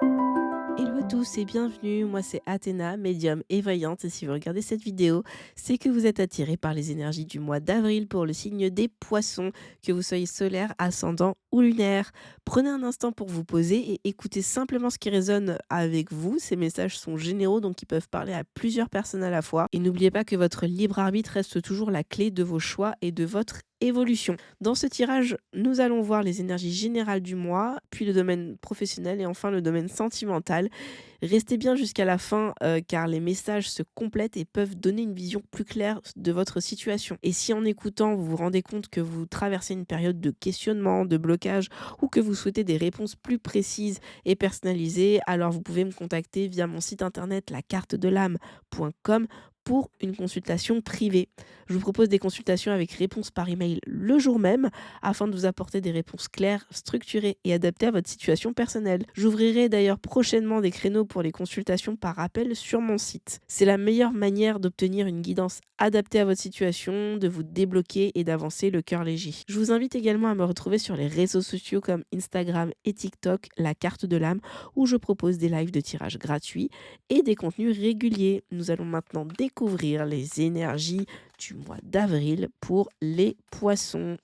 Hello à tous et bienvenue, moi c'est Athéna, médium et voyante et si vous regardez cette vidéo, c'est que vous êtes attiré par les énergies du mois d'avril pour le signe des poissons, que vous soyez solaire, ascendant ou lunaire. Prenez un instant pour vous poser et écoutez simplement ce qui résonne avec vous, ces messages sont généraux donc ils peuvent parler à plusieurs personnes à la fois et n'oubliez pas que votre libre arbitre reste toujours la clé de vos choix et de votre évolution. Dans ce tirage, nous allons voir les énergies générales du mois, puis le domaine professionnel et enfin le domaine sentimental. Restez bien jusqu'à la fin car les messages se complètent et peuvent donner une vision plus claire de votre situation. Et si en écoutant, vous vous rendez compte que vous traversez une période de questionnement, de blocage ou que vous souhaitez des réponses plus précises et personnalisées, alors vous pouvez me contacter via mon site internet lacartedelame.com pour une consultation privée. Je vous propose des consultations avec réponse par email le jour même afin de vous apporter des réponses claires, structurées et adaptées à votre situation personnelle. J'ouvrirai d'ailleurs prochainement des créneaux pour les consultations par appel sur mon site. C'est la meilleure manière d'obtenir une guidance adaptée à votre situation, de vous débloquer et d'avancer le cœur léger. Je vous invite également à me retrouver sur les réseaux sociaux comme Instagram et TikTok, la carte de l'âme, où je propose des lives de tirage gratuits et des contenus réguliers. Nous allons maintenant découvrir les énergies du mois d'avril pour les poissons.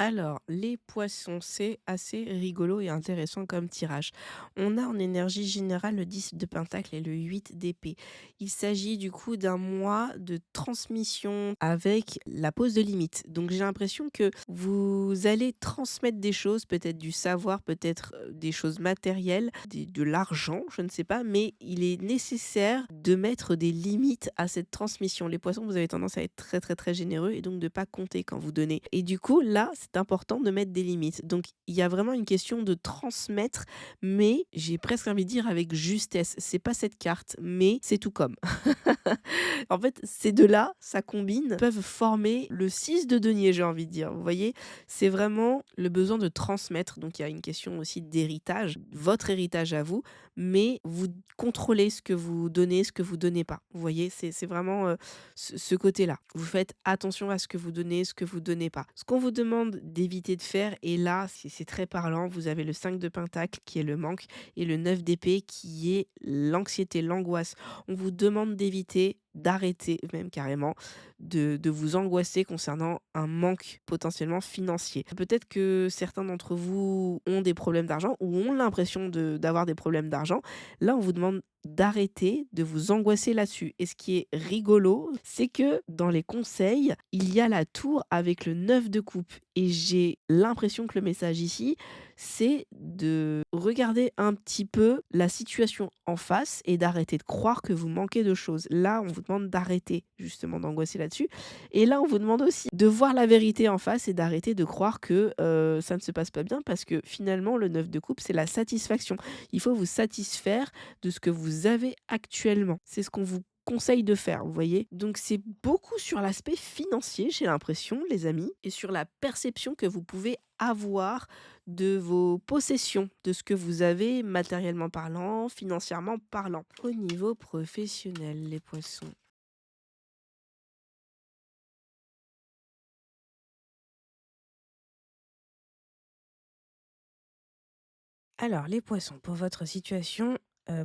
Alors, les poissons, c'est assez rigolo et intéressant comme tirage. On a en énergie générale le 10 de Pentacle et le 8 d'épée. Il s'agit du coup d'un mois de transmission avec la pose de limite. Donc j'ai l'impression que vous allez transmettre des choses, peut-être du savoir, peut-être des choses matérielles, de l'argent, je ne sais pas, mais il est nécessaire de mettre des limites à cette transmission. Les poissons, vous avez tendance à être très très très généreux et donc de pas compter quand vous donnez. Et du coup, là, c'est important de mettre des limites. Donc il y a vraiment une question de transmettre, mais j'ai presque envie de dire avec justesse. C'est pas cette carte, mais c'est tout comme. En fait, ces deux-là, ça combine, peuvent former le 6 de denier, j'ai envie de dire. Vous voyez? C'est vraiment le besoin de transmettre. Donc il y a une question aussi d'héritage, votre héritage à vous, mais vous contrôlez ce que vous donnez, ce que vous donnez pas. Vous voyez? C'est vraiment, ce côté-là. Vous faites attention à ce que vous donnez, ce que vous donnez pas. Ce qu'on vous demande d'éviter de faire et là, c'est très parlant, vous avez le 5 de pentacle qui est le manque et le 9 d'épée qui est l'anxiété, l'angoisse. On vous demande d'éviter, d'arrêter même carrément, de vous angoisser concernant un manque potentiellement financier. Peut-être que certains d'entre vous ont des problèmes d'argent ou ont l'impression d'avoir des problèmes d'argent. Là, on vous demande d'arrêter de vous angoisser là-dessus. Et ce qui est rigolo, c'est que dans les conseils, il y a la tour avec le 9 de coupe. Et j'ai l'impression que le message ici, c'est de regarder un petit peu la situation en face et d'arrêter de croire que vous manquez de choses. Là, on vous demande d'arrêter justement d'angoisser là-dessus. Et là, on vous demande aussi de voir la vérité en face et d'arrêter de croire que ça ne se passe pas bien parce que finalement, le 9 de coupe, c'est la satisfaction. Il faut vous satisfaire de ce que vous avez actuellement. C'est ce qu'on vous conseille de faire, vous voyez? Donc c'est beaucoup sur l'aspect financier, j'ai l'impression, les amis, et sur la perception que vous pouvez avoir de vos possessions, de ce que vous avez matériellement parlant, financièrement parlant. Au niveau professionnel, les poissons. Alors, les poissons, pour votre situation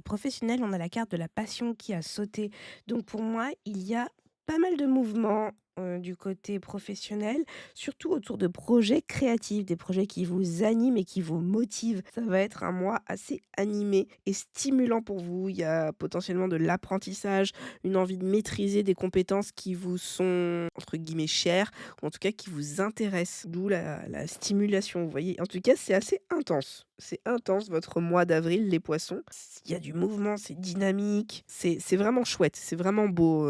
professionnelle, on a la carte de la passion qui a sauté. Donc, pour moi, il y a pas mal de mouvements du côté professionnel, surtout autour de projets créatifs, des projets qui vous animent et qui vous motivent. Ça va être un mois assez animé et stimulant pour vous. Il y a potentiellement de l'apprentissage, une envie de maîtriser des compétences qui vous sont, entre guillemets, chères, ou en tout cas qui vous intéressent. D'où la stimulation, vous voyez. En tout cas, c'est assez intense. C'est intense votre mois d'avril, les poissons. Il y a du mouvement, c'est dynamique, c'est vraiment chouette, c'est vraiment beau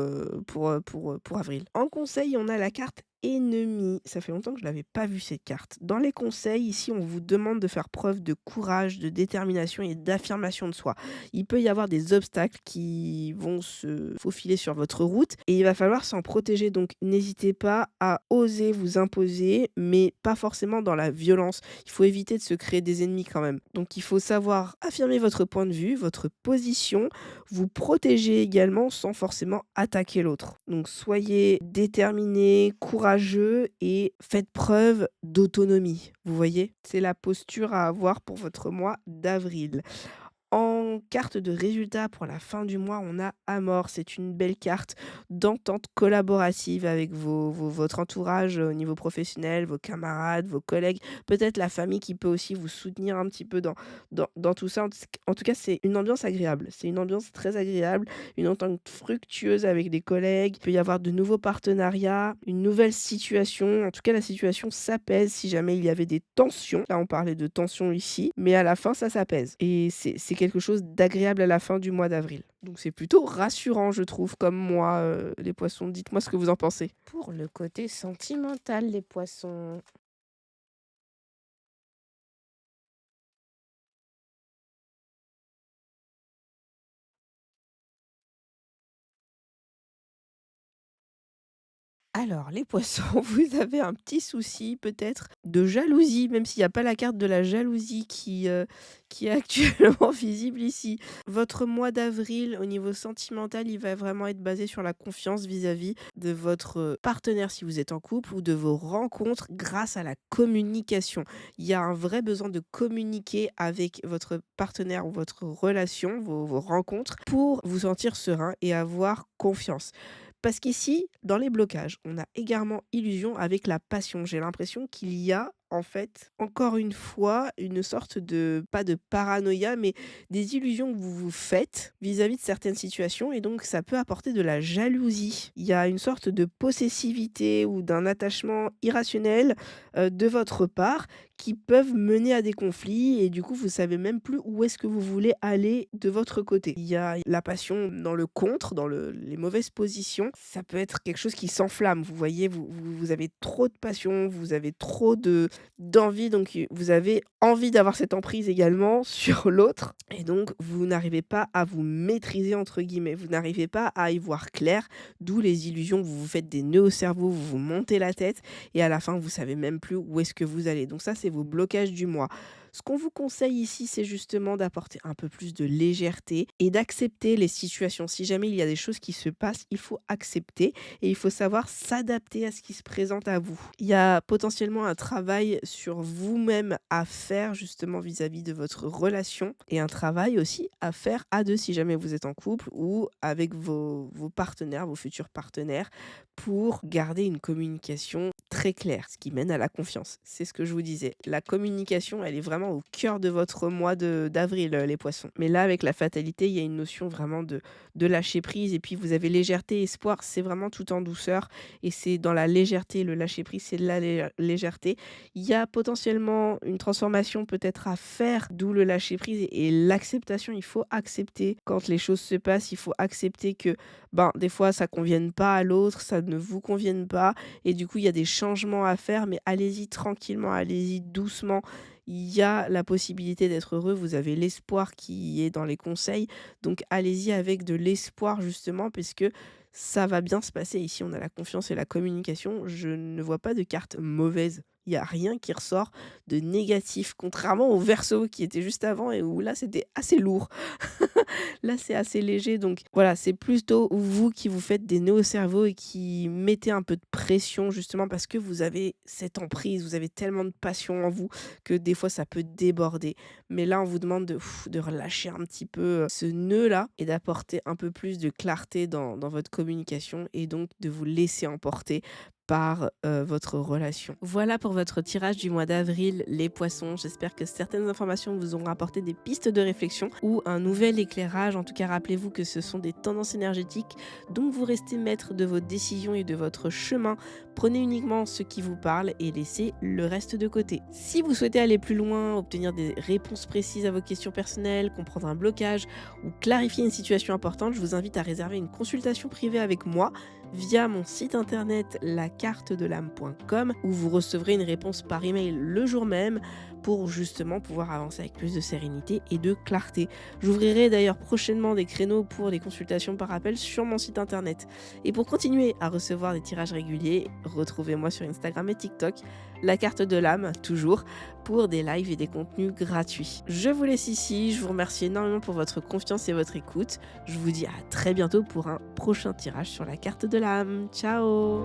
pour avril. En conseil, on a la carte ennemi. Ça fait longtemps que je l'avais pas vue cette carte. Dans les conseils, ici, on vous demande de faire preuve de courage, de détermination et d'affirmation de soi. Il peut y avoir des obstacles qui vont se faufiler sur votre route et il va falloir s'en protéger. Donc, n'hésitez pas à oser vous imposer, mais pas forcément dans la violence. Il faut éviter de se créer des ennemis quand même. Donc, il faut savoir affirmer votre point de vue, votre position, vous protéger également sans forcément attaquer l'autre. Donc, soyez déterminé, courageux courageux et faites preuve d'autonomie. Vous voyez? C'est la posture à avoir pour votre mois d'avril. En carte de résultat pour la fin du mois, on a Amor. C'est une belle carte d'entente collaborative avec votre entourage au niveau professionnel, vos camarades, vos collègues, peut-être la famille qui peut aussi vous soutenir un petit peu dans tout ça. En tout cas, c'est une ambiance agréable. C'est une ambiance très agréable, une entente fructueuse avec les collègues. Il peut y avoir de nouveaux partenariats, une nouvelle situation. En tout cas, la situation s'apaise si jamais il y avait des tensions. Là, on parlait de tensions ici, mais à la fin, ça s'apaise. Et c'est quelque chose d'agréable à la fin du mois d'avril. Donc c'est plutôt rassurant, je trouve, comme moi, les poissons. Dites-moi ce que vous en pensez. Pour le côté sentimental, les poissons. Alors, les poissons, vous avez un petit souci peut-être de jalousie, même s'il n'y a pas la carte de la jalousie qui est actuellement visible ici. Votre mois d'avril, au niveau sentimental, il va vraiment être basé sur la confiance vis-à-vis de votre partenaire si vous êtes en couple ou de vos rencontres grâce à la communication. Il y a un vrai besoin de communiquer avec votre partenaire ou votre relation, vos rencontres, pour vous sentir serein et avoir confiance. Parce qu'ici, dans les blocages, on a également illusion avec la passion. J'ai l'impression qu'il y a, en fait, encore une fois, une sorte de, pas de paranoïa, mais des illusions que vous vous faites vis-à-vis de certaines situations et donc ça peut apporter de la jalousie. Il y a une sorte de possessivité ou d'un attachement irrationnel de votre part qui peuvent mener à des conflits et du coup vous savez même plus où est-ce que vous voulez aller de votre côté. Il y a la passion dans le contre, dans les mauvaises positions. Ça peut être quelque chose qui s'enflamme. Vous voyez, vous avez trop de passion, vous avez trop d'envie, donc vous avez envie d'avoir cette emprise également sur l'autre et donc vous n'arrivez pas à vous maîtriser entre guillemets. Vous n'arrivez pas à y voir clair, d'où les illusions. Vous vous faites des nœuds au cerveau, vous vous montez la tête et à la fin, vous savez même plus où est-ce que vous allez. Donc ça, c'est vos blocages du mois. Ce qu'on vous conseille ici, c'est justement d'apporter un peu plus de légèreté et d'accepter les situations. Si jamais il y a des choses qui se passent, il faut accepter et il faut savoir s'adapter à ce qui se présente à vous. Il y a potentiellement un travail sur vous-même à faire justement vis-à-vis de votre relation et un travail aussi à faire à deux si jamais vous êtes en couple ou avec vos partenaires, vos futurs partenaires pour garder une communication très claire, ce qui mène à la confiance. C'est ce que je vous disais. La communication, elle est vraiment au cœur de votre mois d'avril, les poissons. Mais là, avec la fatalité, il y a une notion vraiment de lâcher prise. Et puis, vous avez légèreté, espoir, c'est vraiment tout en douceur. Et c'est dans la légèreté, le lâcher prise, c'est de la légèreté. Il y a potentiellement une transformation peut-être à faire, d'où le lâcher prise et l'acceptation. Il faut accepter quand les choses se passent. Il faut accepter que ben, des fois, ça ne convienne pas à l'autre, ça ne vous convienne pas. Et du coup, il y a des changements à faire, mais allez-y tranquillement, allez-y doucement. Il y a la possibilité d'être heureux, vous avez l'espoir qui est dans les conseils. Donc allez-y avec de l'espoir justement, puisque ça va bien se passer. Ici, on a la confiance et la communication. Je ne vois pas de carte mauvaise. Il n'y a rien qui ressort de négatif, contrairement au verso qui était juste avant et où là, c'était assez lourd. Là, c'est assez léger, donc voilà, c'est plutôt vous qui vous faites des nœuds au cerveau et qui mettez un peu de pression justement parce que vous avez cette emprise, vous avez tellement de passion en vous que des fois ça peut déborder. Mais là, on vous demande de relâcher un petit peu ce nœud-là et d'apporter un peu plus de clarté dans votre communication et donc de vous laisser emporter par votre relation. Voilà pour votre tirage du mois d'avril, les poissons. J'espère que certaines informations vous auront apporté des pistes de réflexion ou un nouvel éclairage. En tout cas, rappelez-vous que ce sont des tendances énergétiques, donc vous restez maître de vos décisions et de votre chemin. Prenez uniquement ce qui vous parle et laissez le reste de côté. Si vous souhaitez aller plus loin, obtenir des réponses précises à vos questions personnelles, comprendre un blocage ou clarifier une situation importante, je vous invite à réserver une consultation privée avec moi via mon site internet lacartedelame.com où vous recevrez une réponse par email le jour même pour justement pouvoir avancer avec plus de sérénité et de clarté. J'ouvrirai d'ailleurs prochainement des créneaux pour des consultations par appel sur mon site internet. Et pour continuer à recevoir des tirages réguliers, retrouvez-moi sur Instagram et TikTok, la carte de l'âme, toujours, pour des lives et des contenus gratuits. Je vous laisse ici, je vous remercie énormément pour votre confiance et votre écoute. Je vous dis à très bientôt pour un prochain tirage sur la carte de l'âme. Ciao!